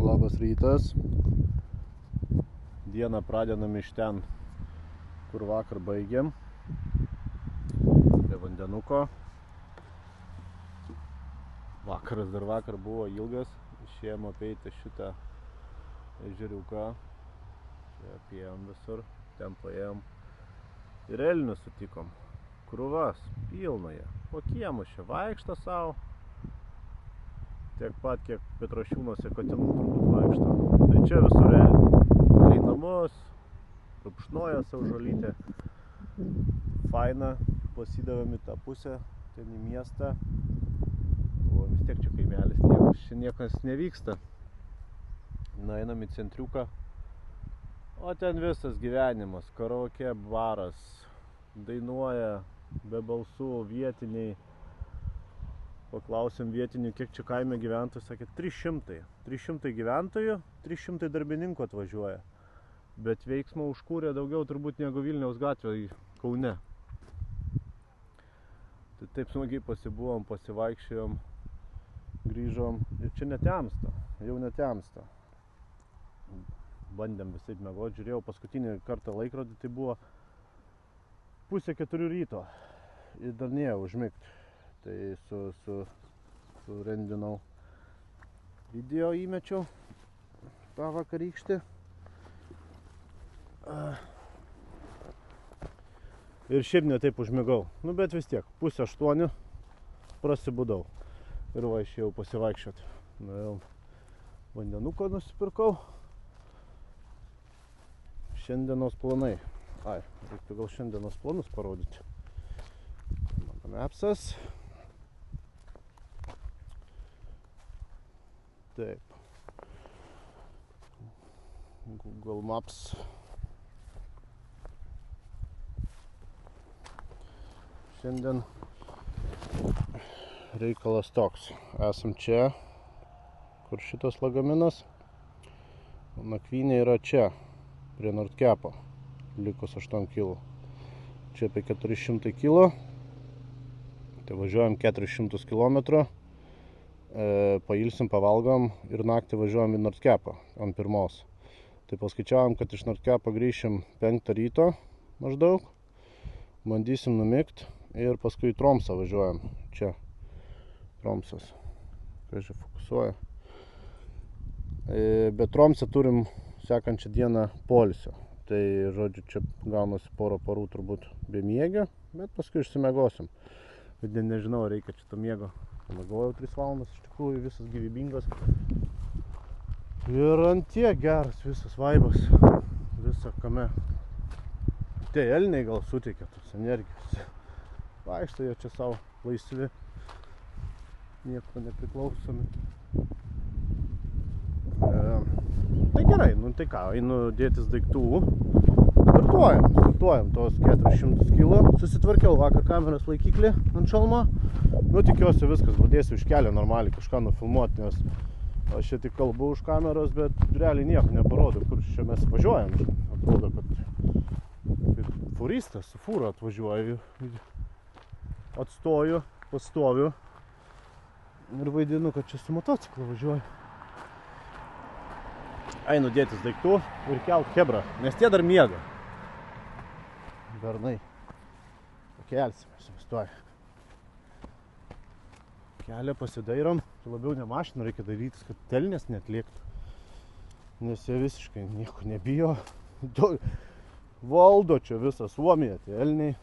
Labas rytas. Dieną pradedam iš ten, kur vakar baigėm. Prie vandenuko. Vakaras dar vakar buvo ilgas. Išėjom apeiti šitą ežeriuką. Čia apėjom visur. Ten paėjom. Ir elnius sutikom. Krūvas, pilnoje. Po kiemus čia vaikšto savo. Tiek pat, kiek Petrašiūnuose katinų turbūt vaikšto. Tai čia visur elniai. Palei namus, rupšnoja savo žolytę. Faina, pasidavėm į tą pusę, ten į miestą. O vis tiek čia kaimelis, čia niekas nevyksta. Nueinam į centriuką. O ten visas gyvenimas, karaoke baras. Dainuoja be balsų vietiniai. Paklausėm vietinių, kiek čia kaime gyventojų, sakė 300. 300 gyventojų, 300 darbininkų atvažiuoja. Bet veiksmo užkūrė daugiau turbūt negu Vilniaus gatvė Kaune. Tai taip smagiai pasibuvom, pasivaikščiojom, grįžom ir čia netemsta, jau netemsta. Bandėm visaip miegot, žiūrėjau paskutinį kartą laikrodį, tai buvo 3:30 ryto ir dar nėjau užmigt. Tai surendinau video, įmečiau tą vakarykštį. Ir šiaip ne taip užmigau. Nu bet vis tiek, 7:30 prasibudau. Ir va išėjau pasivaikščiot. Nuėjau vandenuko nusipirkau. Šiandienos planai. Reiktų gal šiandienos planus parodyti. Mapsas. Taip. Google Maps. Šiandien reikalas toks. Esam čia, kur šitas lagaminas. Nakvynė yra čia, prie Nordkepo. Likus 8 kg. Čia apie 400 kg. Tai važiuojam 400 km. Pailsim, pavalgom ir naktį važiuojam į Nordkepą ant 1. Tai paskaičiavom, kad iš Nordkepo grįšim 5 ryto maždaug. Bandysim numigt ir paskui į Tromsą važiuojam. Čia Tromsas. Kažkai fokusuoja. Bet Tromsą turim sekančią dieną poilsio. Tai, žodžiu, čia gaunasi porą parų turbūt be miegio, bet paskui išsimiegosim. Bet nežinau, reikia čia to miego. Miegojau 3 valandas, iš tikrųjų visas gyvybingas. Ir ant tiek geras visas vaibas. Visa kame. Tie elniai gal suteikia tos energijos. Vaikšto jie čia savo laisvi. Nieko nepriklausomi. Tai gerai, nu tai ką, einu dėtis daiktų. Startuojam tos 400 kg. Susitvarkiau vakar kameros laikiklį ant šalmo. Nu tikiuosi viskas, pradėsiu iš kelio normaliai kažką nufilmuoti, nes aš čia tik kalbu už kameros, bet realiai nieko neparodo, kur čia mes važiuojam. Atrodo, kad furistas su fūra atvažiuoju, atstoju, pastoviu ir vaidinu, kad čia su motociklu važiuoju. Einu dėtis daiktų ir kelt chebrą, nes tie dar miega. Bernai, pakelsime, sustoju. Kelią pasidairom, labiau ne mašiną reikia darytis, kad telnės neatlėktų. Nes jie visiškai nieko nebijo. Valdo čia visą Suomiją, tie elniai.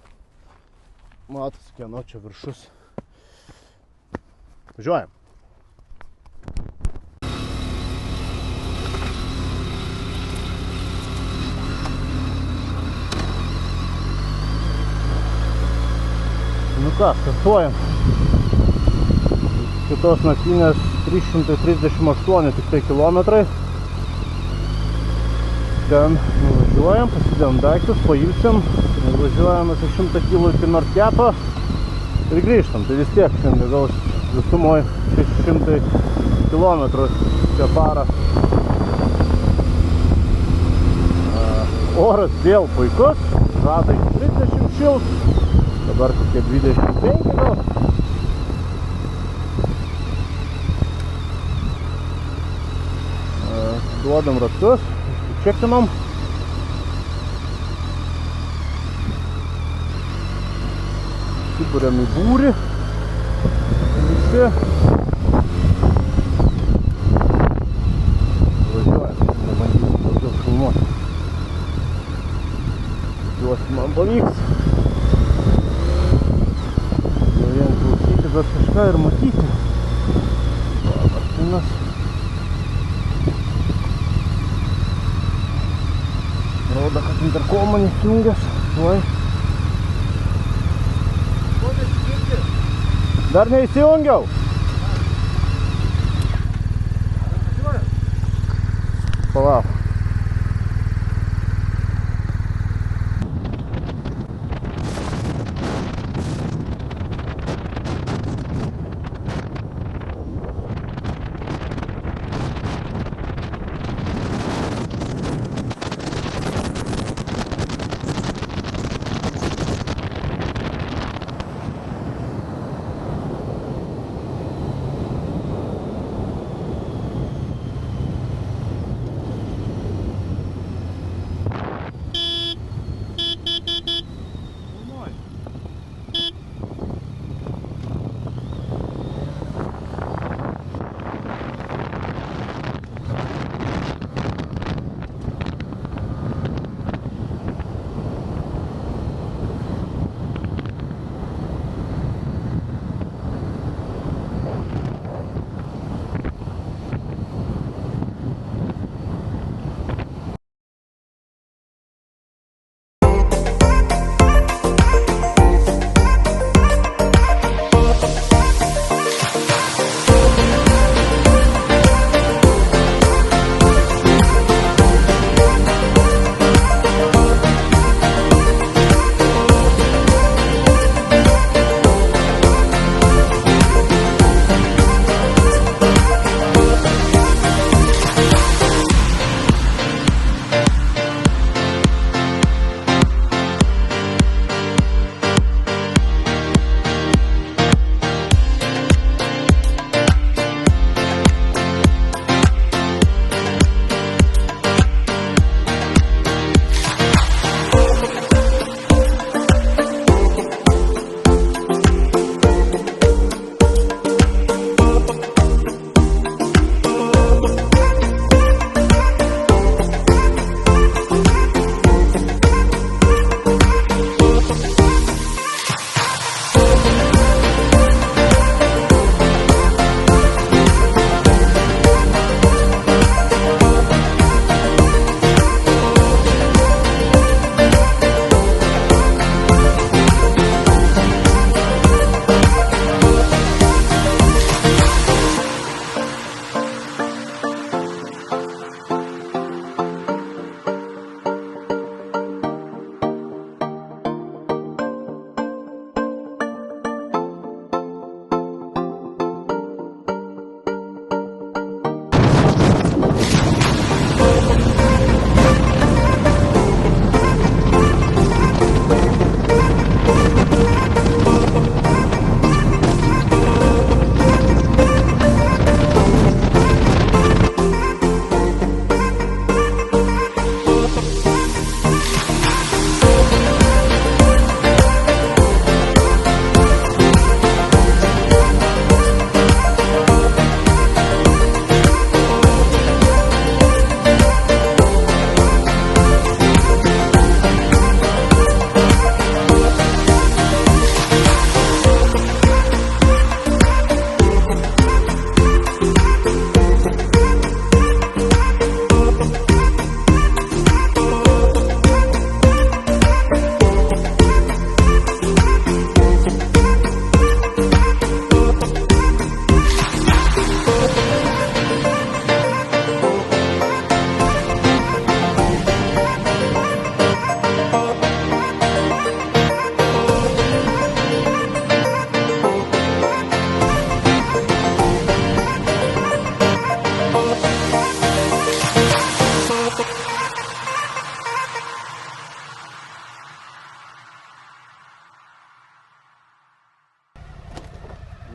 Matosi, kieno čia viršus. Važiuojam. Nu ką, startuojam. Kitos nakvynės 338 tik tai kilometrai. Ten nuvažiuojam, pasidėjom daiktus, pailsim. Važiuojam apie 100 kg iki Nordkepo ir grįžtam. Tai vis tiek šiandien gal visumoj 600 km čia parą. Oras vėl puikus, žada iki 30 šils. Dabar kokie 25 gal. Duodam ratus, čekinam. Suburiam į būrį. Visi. Važiuoja, nebandysim daugiau filmuoti. Tikiuosi man pavyks. Jau vien klausyti, bet kažką ir matyti. Martinas. Rodo, kad interkomą nesijungęs. Tuoj. Dar neįsijungiau. Palauk.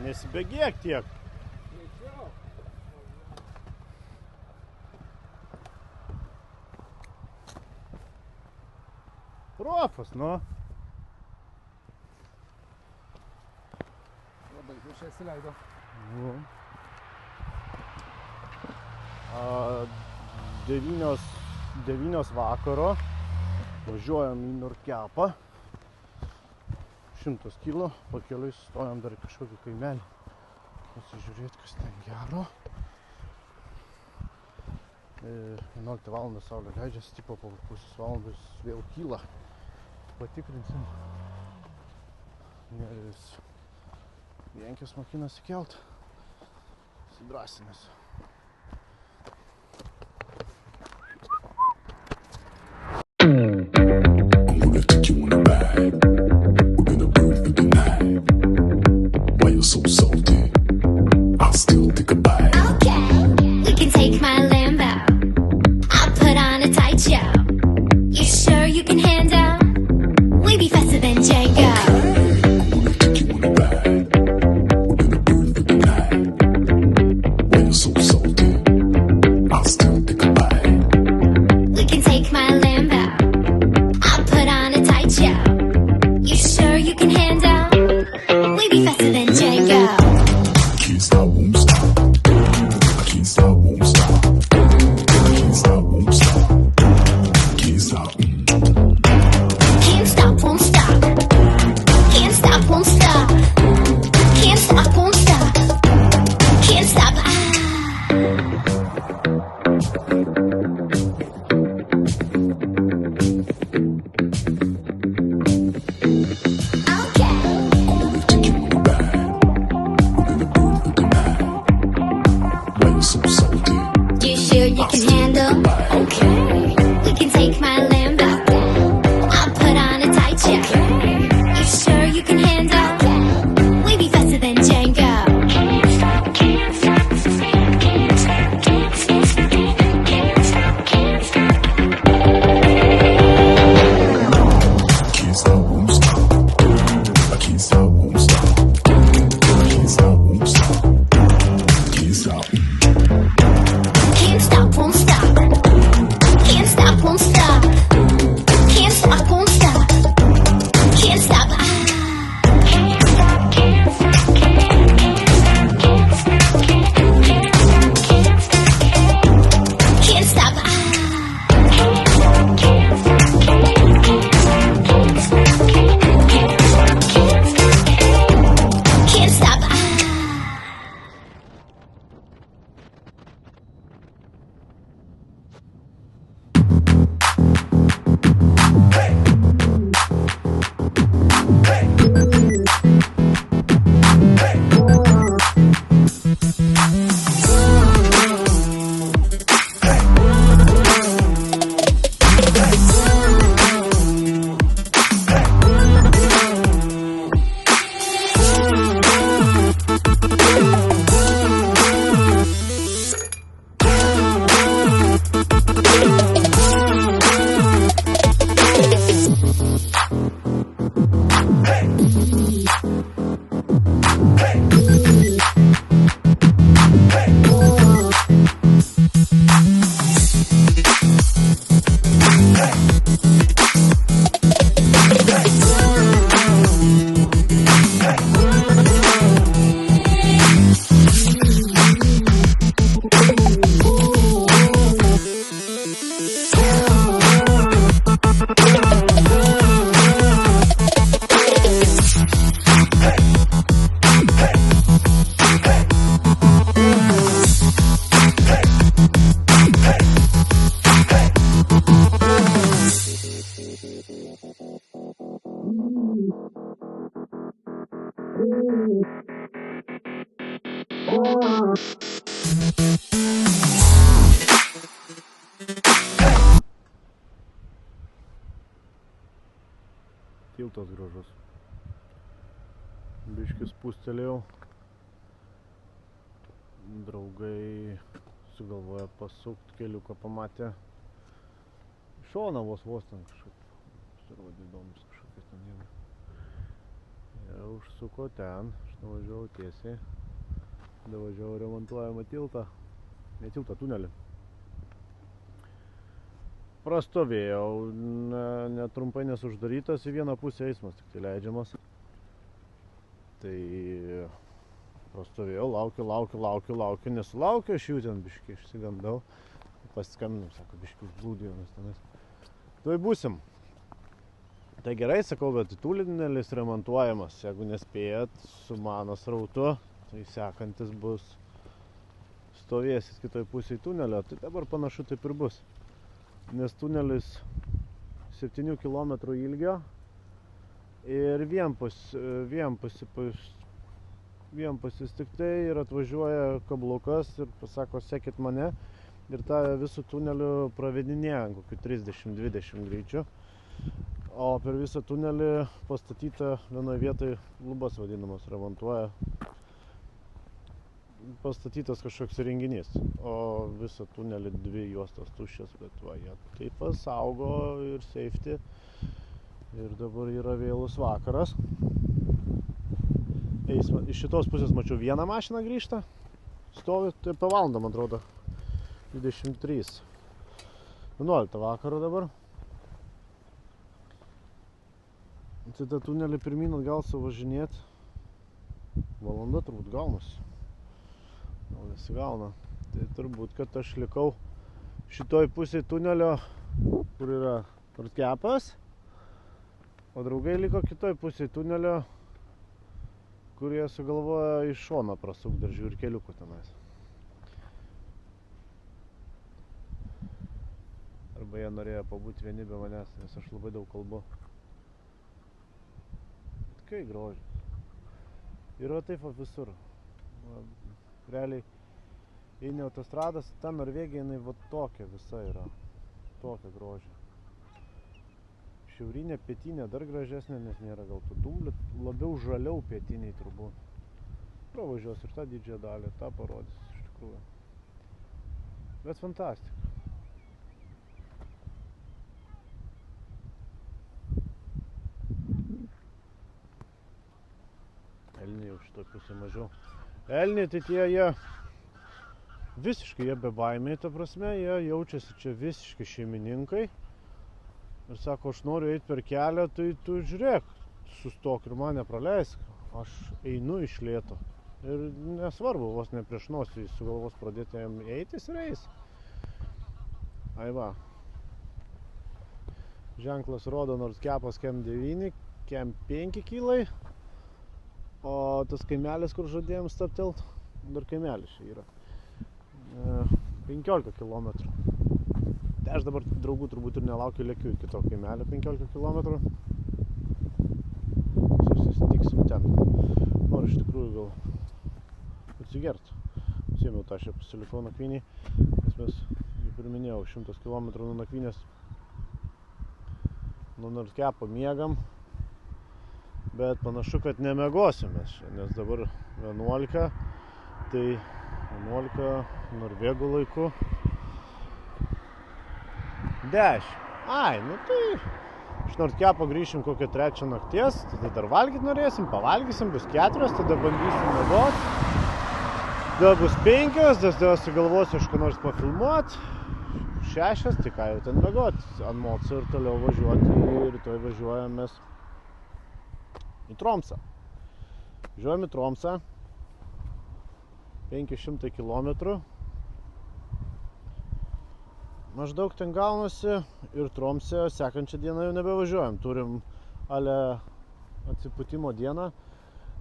Nesibėgėk tiek. Profas, nu. Labai prieš įsileido. Nu. 9 vakaro. Važiuojam į Nurkepą. 100 kilo. Pakeliui sustojam dar kažkokį kaimelį. Pasižiūrėti, kas ten gero. 11 valandą saulė leidžiasi, tipo po pusės valandos vėl kyla. Patikrinsim. Nes vienkės makinas įkelt. Sidrasinės. So salty, I'll still take a bite. Okay, we can take my Lambo. I'll put on a tight show. You sure you can handle? We be faster than Django. I'm gonna take you on a ride. We're gonna burn for the night. Why you so salty? I'll still take a bite. We can take my Lambo. I'll put on a tight show. You sure you can handle? We be faster than Django. Can't stop, won't stop. I can't stop, won't stop. Can't stop, won't stop. Can't stop. Can't stop, won't stop. Can't stop, won't stop. Can't stop, won't stop. Can't stop. Okay. I'm gonna take you on a ride. We're gonna burn for the night. Why you so salty? You sure you can handle? Okay. We can take my Lambo. I'll put on a tight show. You sure you can handle? We be faster than Django. Can't stop, can't stop, can't stop, can't stop, can't stop, can't stop. Can't stop, won't stop. I can't stop, won't stop. Can't stop, won't stop. Can't stop. Can't stop, won't stop. Can't stop, won't stop. Can't stop, won't stop. Can't stop. Can't stop, can't stop, can't stop, can't stop. Can't stop. Tiltas gražus. Biškis pustelėjau. Draugai sugalvoja pasukti keliuką, pamatė šoną vos ten kažkaip. Pasirodė įdomus kažkokiais ten jėga. Ir užsuko ten, aš nuvažiavau tiesiai. Davažiavau remontuojamą tiltą. Ne tiltą, tunelį. prastovėjau, netrumpai nesuždarytas, į vieną pusę eismas tik tai leidžiamas. Tai prastovėjau, laukiu, nesulaukiu, aš jų ten biškį išsigandau. Pasiskambinau, sako, biškį užblūdėjomės tenais. Tuoj būsim. Tai gerai, sakau, bet tunelis remontuojamas. Jeigu nespėjat su mano srautu, tai sekantis bus stovėsis kitoj pusėje tunelio. Tai dabar panašu taip ir bus. Nes tunelis 7 km ilgio ir vienpusis tik tai ir atvažiuoja kablukas ir pasako, sekit mane. Ir tą visų tunelių pravedinėja kokiu 30-20 greičiu. O per visą tunelį pastatyta vienoje vietoje lubas vadinamas, remontuoja. Pastatytas kažkoks įrenginys. O visą tunelį 2 juostos tuščias, bet va, jie taip pasaugo ir safety. Ir dabar yra vėlus vakaras. Iš šitos pusės mačiau vieną mašiną grįžta. Stovi, tai per valandą, man atrodo. 23. 11 vakaro dabar. Tai tą tunelį pirmyn atgal suvažinėt. Valanda turbūt gaunasi. Gal nesigauna. Tai turbūt, kad aš likau šitoj pusėje tunelio, kur yra Rudkepas. O draugai liko kitoj pusėje tunelio, kurie sugalvojo iš šono prasukti dar žiūri keliukų tenais. Arba jie norėjo pabūti vieni be manęs, nes aš labai daug kalbu. Kai grožis. Yra taip visur. Realiai eini autostradas, ta Norvegija, jinai va tokia visa yra. Tokia grožė. Šiaurinė, pietinė dar gražesnė, nes nėra gal tų dumblių. Labiau žaliau pietiniai turbūt. Pravažiuos ir tą didžiąją dalį, tą parodys iš tikrųjų. Bet fantastika. Elniai jau šitoj pusė mažiau. Elniai tai jie visiškai jie bebaimiai, ta prasme, jie jaučiasi čia visiškai šeimininkai. Ir sako, aš noriu eiti per kelią, tai tu žiūrėk, sustok ir mane praleisk. Aš einu iš lėto. Ir nesvarbu, vos ne prieš nosį, jis sugalvos pradėti jam eitis ir eis. Ai va. Ženklas rodo, nors kepas kem 9, kem 5 kilai. O tas kaimelis, kur žadėjom stabtelt, dar kaimelis čia yra. 15 km. Tai aš dabar draugų turbūt ir nelaukiu, lėkiu iki to kaimelio 15 km. Susitiksim ten. Noriu iš tikrųjų gal atsigert. Pasiėmiau tą šią pasilikau nakvynį, nes mes, kaip ir minėjau, 100 km nuo nakvynės nuo Rudkepo miegam. Bet panašu, kad nemiegosim mes čia, nes dabar 11, tai 11 norvegų laiku 10. Ai, nu tai iš Rudkepo grįšim kokią 3 nakties, tada dar valgyt norėsim, pavalgysim, bus 4, tada bandysim miegot. Tada bus 5, tada sugalvosiu aš ką nors pafilmuot. 6, tai ką jau ten miegot, ant moco ir toliau važiuoti, ir rytoj važiuojam mes į Tromsą. Važiuojam į Tromsą, 500 km. Maždaug ten gaunasi ir Tromsę sekančią dieną jau nebevažiuojam. Turim ale atsipūtimo dieną,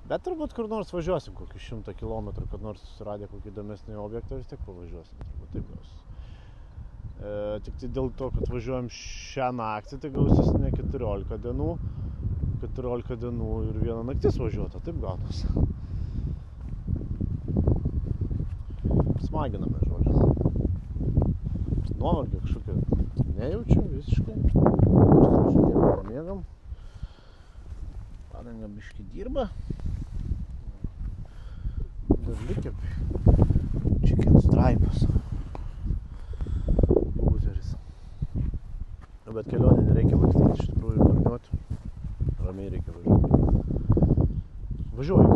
bet turbūt kur nors važiuosim kokį 100 km, kad nors susiradę kokį įdomesnį objektą vis tiek pavažiuosim. Turbūt taip gausis. Tik tai dėl to, kad važiuojam šią naktį, tai gausis ne 14 dienų. 14 dienų ir 1 naktis važiuota, taip gaunasi. Smaginame, žodžiu. Nuovargio kažkokio nejaučiu visiškai. Pamiegam. Padanga biškį dirba. Dar likę chicken stripes. Būzeris. Bet kelionė nereikia valstyti iš tikrųjų marniuoti. Ramiai reikia važiuoti. Važiuoju.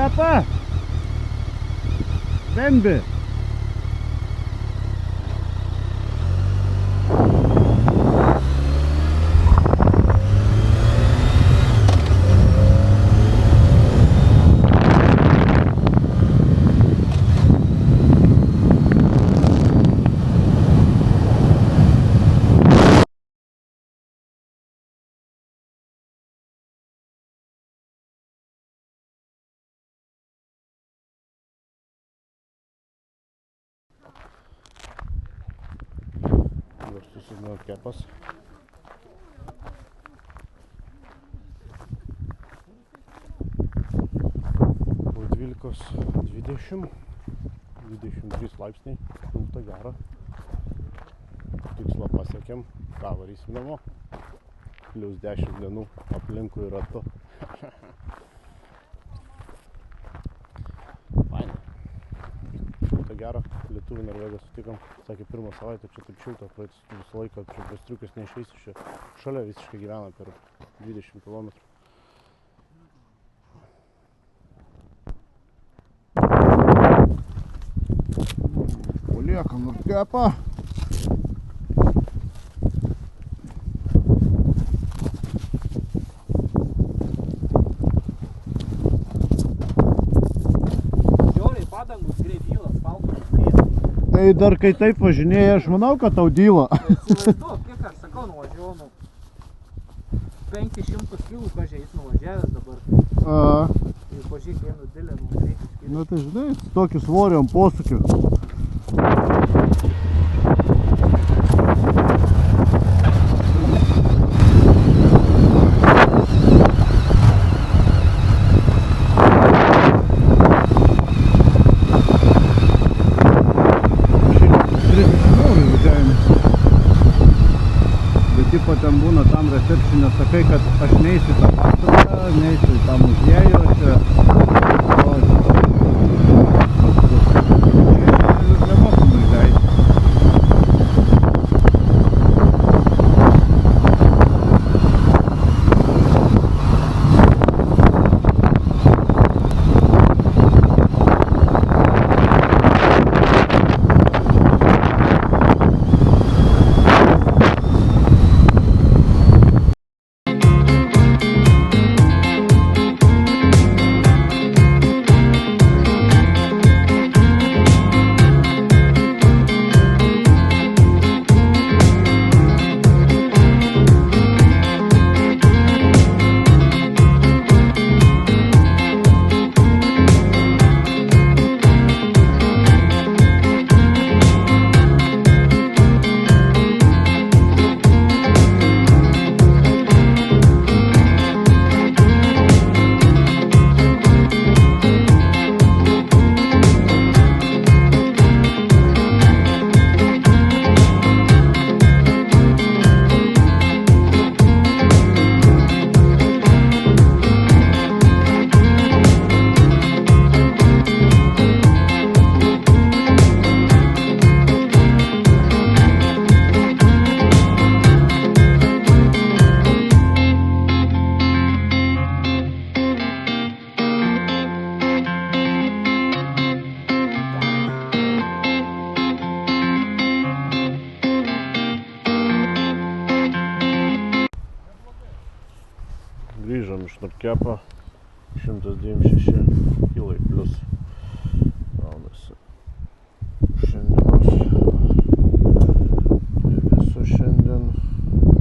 Kepa! Bembi! Dabar susidėjau kepas. Po 12:20, 23 laipsniai, šilta gera. Tikslą pasiekėm, ką varysim namo. Plius 10 dienų aplinkui ratu. Faina. Šilta gera, lietuvių Norvegą sutikom. Sakė, pirmą savaitę čia taip šilta, praeitis visą laiką čia prie striukės neišeisi, čia šalia visiškai gyvena per 20 km. Paliekam ir Kepą. Tai dar kai taip važinėjai, aš manau, kad tau dyla. Įsivaizduok, kiek aš sakau, nuvažiavau 500 kilų pažiais nuvažiavęs dabar. Ir pažiūrėk, vienu dilę nugreitis. Na tai žinai, tokį svorį ant posūkių. Ten būna tam recepšinė, sakai, kad aš neįsiu tą pastatą, neįsiu tą muziejų, čia nemokamai leidžiu. Grįžom iš Norkepo, 196 kilai plius gaunasi šiandienos. Viso šiandien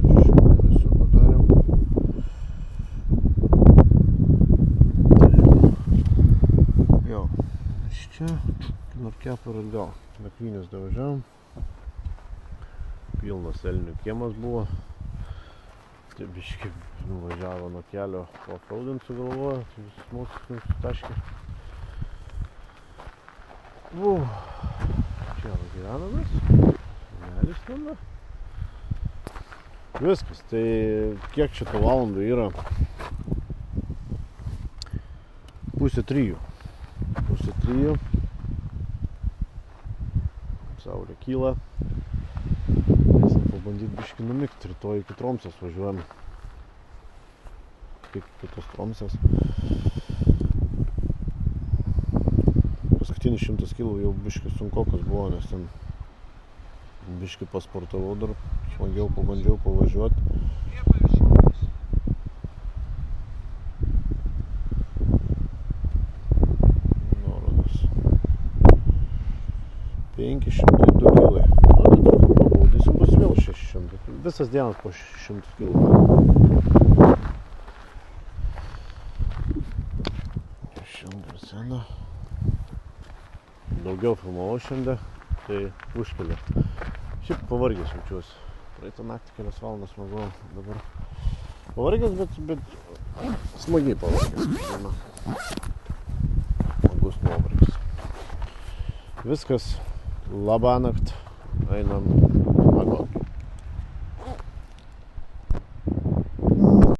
viso padarėm. Jo, iš čia Norkepo ir atgal. Nakvynės davažiavom. Pilnas elnių kiemas buvo. Tai biškai nuvažiavo nuo kelio offroadint sugalvojo, tai visus mūsų sutaškė. Čia gyvenamės, senelis name. Viskas, tai kiek čia tų valandų yra? 2:30. 2:30. Saulė kyla. Pabandyti biškį numigt, rytoj iki Tromsės važiuojam. Kaip kitos Tromsės. 700 kg jau biški sunkokas buvo, nes ten biški pasportavau dar, smagiau pabandžiau pavažiuoti. Nuorodas. 502 kg. Na, tai truputį pabaudysim, bus vėl 600. Visas dienas po 600 kg. Šiandien sena. Daugiau filmavau šiandien, tai užkeliu. Šiaip pavargęs jaučiuosi. Praeitą naktį kelias valandas magau, dabar pavargęs, bet smagiai pavargęs. Smagus nuovargis. Viskas, labanakt, einam